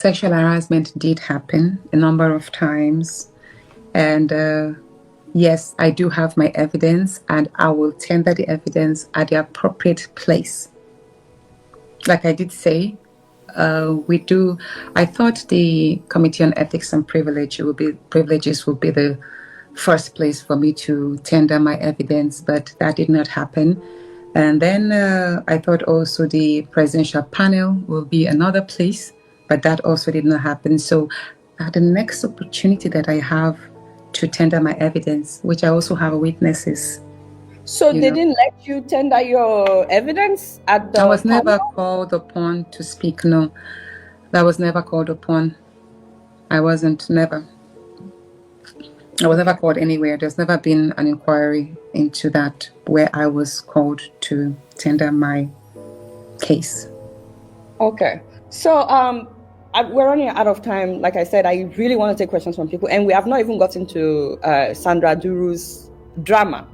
Sexual harassment did happen a number of times. And yes, I do have my evidence, and I will tender the evidence at the appropriate place. Like I did say, I thought the Committee on Ethics and Privileges would be the first place for me to tender my evidence, but that did not happen. And then I thought also the presidential panel will be another place, but that also did not happen. So at the next opportunity that I have to tender my evidence, which I also have witnesses. So they didn't let you tender your evidence at the I was never panel? called upon to speak, no. That was never called upon. I was never called anywhere. There's never been an inquiry into that where I was called to tender my case. Okay. So we're running out of time. Like I said, I really want to take questions from people, and we have not even gotten to Sandra Duru's drama.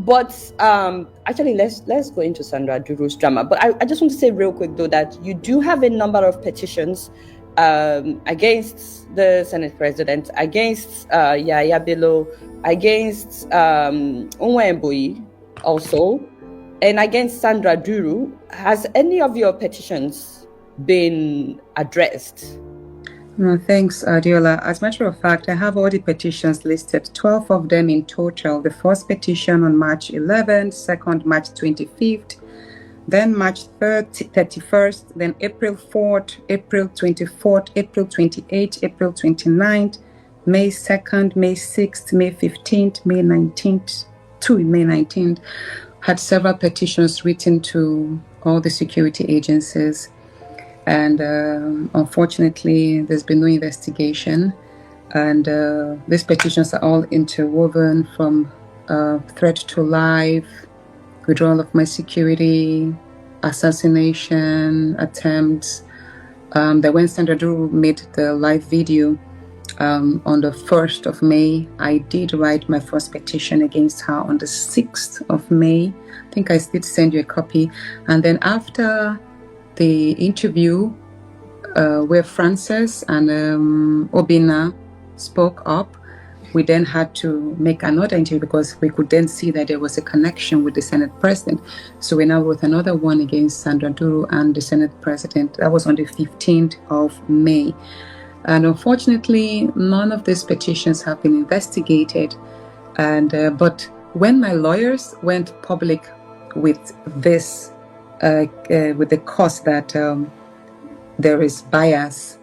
But actually, let's go into Sandra Duru's drama. But I just want to say real quick, though, that you do have a number of petitions against the Senate President, against Yaya Bello, against Onwemboyi also, and against Sandra Duru. Has any of your petitions been addressed? No, thanks, Adiola. As a matter of fact, I have all the petitions listed, 12 of them in total. The first petition on March 11th, second March 25th, then March 31st, then April 4th, April 24th, April 28th, April 29th, May 2nd, May 6th, May 15th, May 19th, May 19th. Had several petitions written to all the security agencies. And unfortunately, there's been no investigation. And these petitions are all interwoven from threat to life, withdrawal of my security, assassination attempts. That when Sandra Duru made the live video on the 1st of May, I did write my first petition against her on the 6th of May. I think I did send you a copy. And then after the interview where Frances and Obina spoke up, we then had to make another interview because we could then see that there was a connection with the Senate President. So we now wrote another one against Sandra Duru and the Senate President. That was on the 15th of May. And unfortunately, none of these petitions have been investigated. And but when my lawyers went public with this, with the cause that there is bias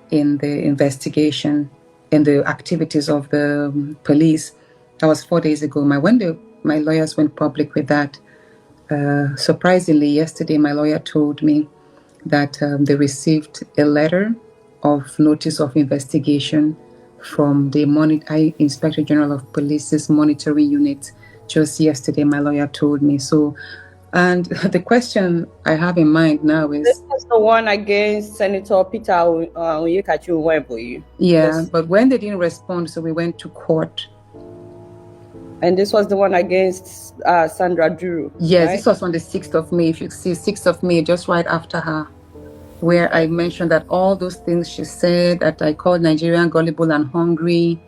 in the investigation, in the activities of the police. That was 4 days ago. When my lawyers went public with that, surprisingly, yesterday my lawyer told me that they received a letter of notice of investigation from the Inspector General of Police's monitoring unit. Just yesterday, my lawyer told me. So, and the question I have in mind now is... This was the one against Senator Peter Oyekachi. Yeah, yes. But when they didn't respond, so we went to court. And this was the one against Sandra Duru. Yes, right? This was on the 6th of May. If you see 6th of May, just right after her, where I mentioned that all those things she said, that I called Nigerian gullible and hungry.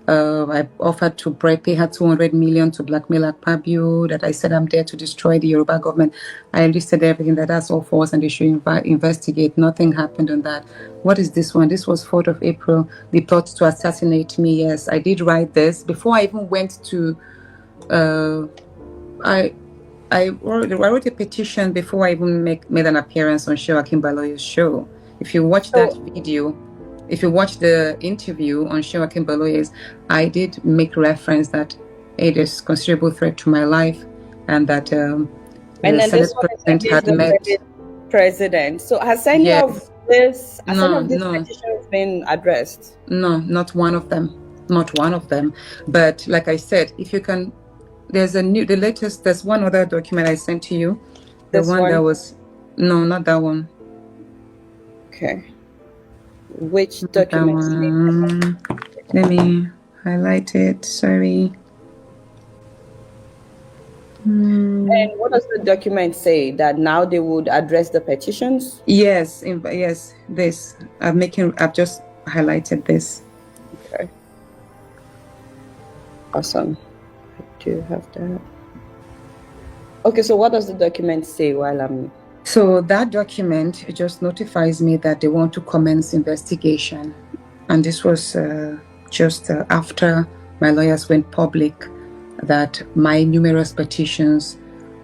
I offered to pay her 200 million to blackmail Akpabio, that I said I'm there to destroy the Yoruba government. I listed everything, that's all false and they should investigate. Nothing happened on that. What is this one? This was 4th of April. The plot to assassinate me. Yes, I did write this. Before I even went to... I wrote a petition before I even made an appearance on Shewa Kimbaloy's show. If you watch that video, if you watch the interview on Shewa Kimbaloy's, I did make reference that it is a considerable threat to my life, and that the Senate President had met President. So has any of this, petitions been addressed? No, not one of them. Not one of them. But like I said, if you can... There's one other document I sent to you. The one that was... No, not that one. Okay. Which document? Let me highlight it. Sorry. And what does the document say? That now they would address the petitions? Yes, yes. This I've just highlighted this. Okay. Awesome. I do have that. Okay, so what does the document say while I'm... So that document just notifies me that they want to commence investigation. And this was just after my lawyers went public that my numerous petitions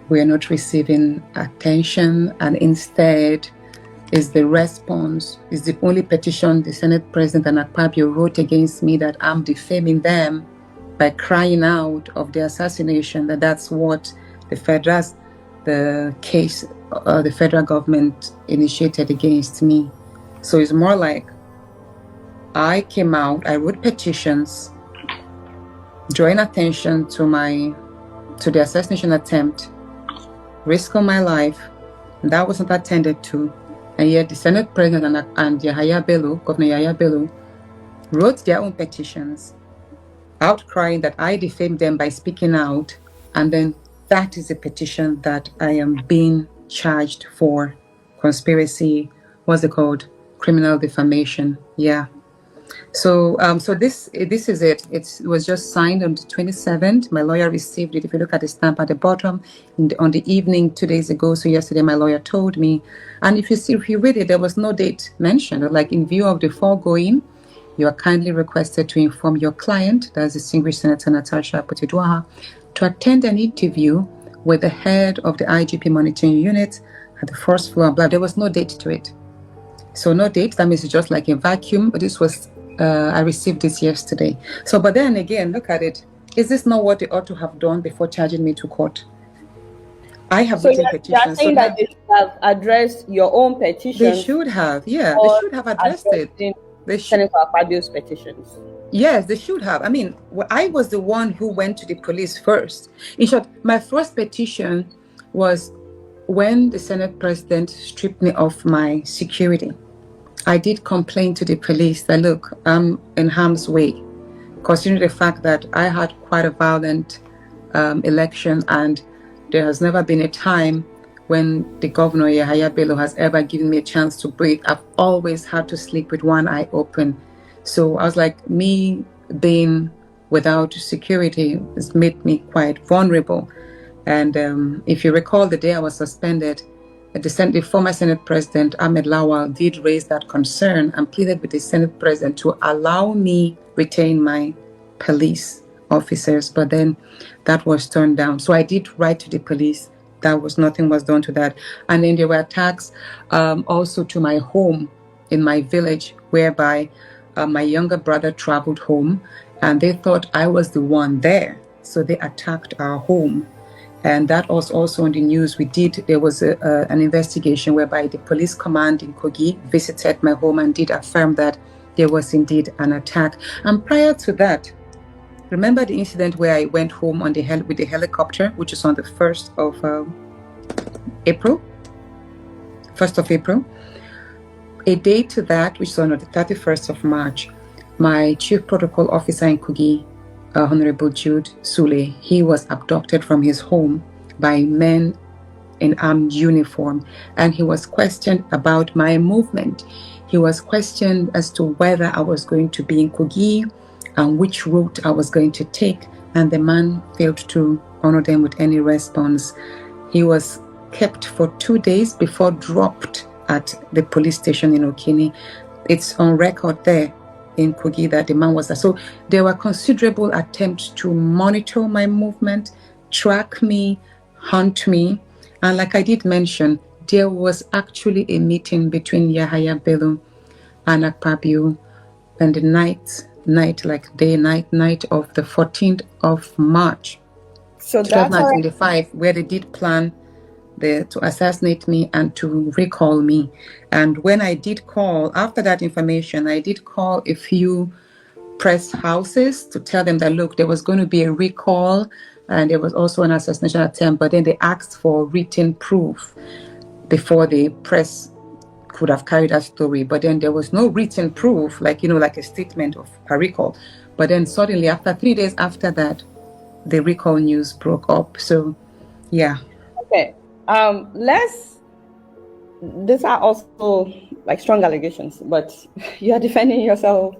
were not receiving attention, and instead is the response, is the only petition the Senate President and Akpabio wrote against me, that I'm defaming them by crying out of the assassination, that's what the federal government initiated against me. So it's more like I came out, I wrote petitions, drawing attention to the assassination attempt, risk of my life, that was not attended to. And yet the Senate President and Governor Yahaya Bello, wrote their own petitions, outcrying that I defamed them by speaking out. And then that is a petition that I am being charged for conspiracy, what's it called? Criminal defamation. Yeah. So this is it. It was just signed on the 27th. My lawyer received it. If you look at the stamp at the bottom, on the evening 2 days ago. So yesterday, my lawyer told me. And if you read it, there was no date mentioned. Like, in view of the foregoing, you are kindly requested to inform your client, that's distinguished Senator Natasha Akpoti, to attend an interview with the head of the IGP monitoring unit at the first floor. Blah. There was no date to it. So no date. That means it's just like a vacuum. But this was. I received this yesterday. So, but then again, look at it. Is this not what they ought to have done before charging me to court? I have written petitions. You're saying that they should have addressed your own petitions? They should have, yeah. They should have addressed it. They Senator Akpabio's petitions. Yes, they should have. I mean, I was the one who went to the police first. In short, my first petition was when the Senate President stripped me of my security. I did complain to the police that, look, I'm in harm's way, considering the fact that I had quite a violent election, and there has never been a time when the governor, Yahaya Bello, has ever given me a chance to breathe. I've always had to sleep with one eye open. So I was like, me being without security has made me quite vulnerable. And if you recall, the day I was suspended, the former Senate President, Ahmed Lawal, did raise that concern and pleaded with the Senate President to allow me retain my police officers, but then that was turned down. So I did write to the police. Nothing was done to that. And then there were attacks also to my home in my village, whereby my younger brother traveled home, and they thought I was the one there. So they attacked our home. And that was also on the news. There was an investigation whereby the police command in Kogi visited my home and did affirm that there was indeed an attack. And prior to that, remember the incident where I went home with the helicopter, which is on the 1st of April? 1st of April. A day to that, which is on the 31st of March, my chief protocol officer in Kogi, Honorable Jude Sule, he was abducted from his home by men in armed uniform, and he was questioned about my movement. He was questioned as to whether I was going to be in Kogi and which route I was going to take, and the man failed to honor them with any response. He was kept for 2 days before dropped at the police station in Okini. It's on record there in Kogi that the man was there. So there were considerable attempts to monitor my movement, track me, hunt me. And like I did mention, there was actually a meeting between Yahaya Bello and Akpabio on the night of the 14th of March, so 2025, where they did plan to assassinate me and to recall me. And when I did call, after that information, I did call a few press houses to tell them that, look, there was going to be a recall and there was also an assassination attempt, but then they asked for written proof before the press could have carried that story. But then there was no written proof, like a statement of a recall. But then suddenly, after 3 days after that, the recall news broke up. So Yeah. Okay. Let's. These are also like strong allegations, but you are defending yourself